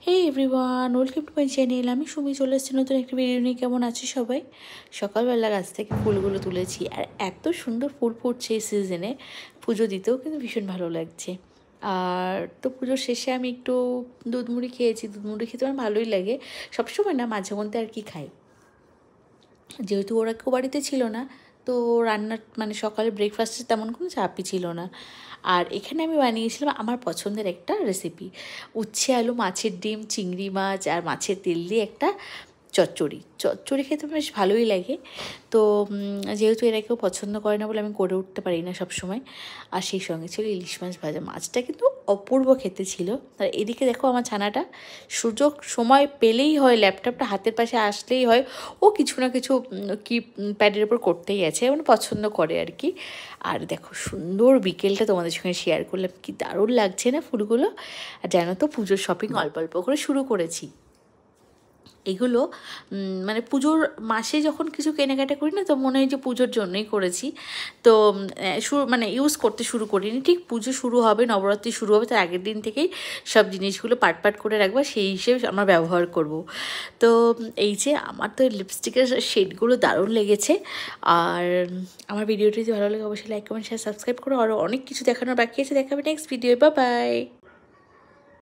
Hey everyone, welcome to my channel. আমি সুমি চলে এসেছি নতুন একটা ভিডিও নিয়ে। কেমন আছি সবাই? সকালবেলা গাছ থেকে ফুলগুলো তুলেছি আর এত সুন্দর ফুল ফুটছে এই সিজনে। পুজো দিতেও কিন্তু ভীষণ ভালো লাগছে। আর তো পুজোর শেষে আমি একটু দুধ মুড়ি খেয়েছি। দুধ মুড়ি খেতে আমার ভালোই লাগে, সবসময় না, মাঝে মধ্যে আর কি খাই। যেহেতু ওরা কেউ বাড়িতে ছিল না, তো রান্নার মানে সকালে ব্রেকফাস্টে তেমন কোনো চাপই ছিল না। আর এখানে আমি বানিয়েছিলাম আমার পছন্দের একটা রেসিপি, উচ্ছে আলু মাছের ডিম চিংড়ি মাছ আর মাছের তেল দিয়ে একটা চচ্চড়ি খেতে বেশ ভালোই লাগে। তো যেহেতু এরা কেউ পছন্দ করে না বলে আমি করে উঠতে পারি না সবসময়। আর সেই সঙ্গে ছিল ইলিশ মাছ ভাজা। মাছটা কিন্তু অপূর্ব খেতে ছিল। আর এদিকে দেখো আমার ছানাটা সুযোগ সময় পেলেই হয়, ল্যাপটপটা হাতের পাশে আসলেই হয়, ও কিছু না কিছু কি প্যাডের ওপর করতেই আছে, মানে পছন্দ করে আর কি। আর দেখো সুন্দর বিকেলটা তোমাদের সঙ্গে শেয়ার করলাম, কি দারুণ লাগছে না ফুলগুলো। আর জানো তো পুজোর শপিং অল্প অল্প করে শুরু করেছি। এগুলো মানে পুজোর মাসে যখন কিছু কেনাকাটা করি না, তো মনে হয় যে পুজোর জন্যই করেছি। তো মানে ইউজ করতে শুরু করিনি, ঠিক পুজো শুরু হবে, নবরাত্রি শুরু হবে তার আগের দিন থেকেই সব জিনিসগুলো পাট করে রাখবো, সেই হিসেবে আমরা ব্যবহার করব। তো এই যে আমার তো লিপস্টিকের শেডগুলো দারুণ লেগেছে। আর আমার ভিডিওটি যদি ভালো লাগে অবশ্যই লাইক কমেন্ট শেয়ার সাবস্ক্রাইব করো। আরও অনেক কিছু দেখানোর বাকি আছে, দেখাবে নেক্সট ভিডিও। Bye bye.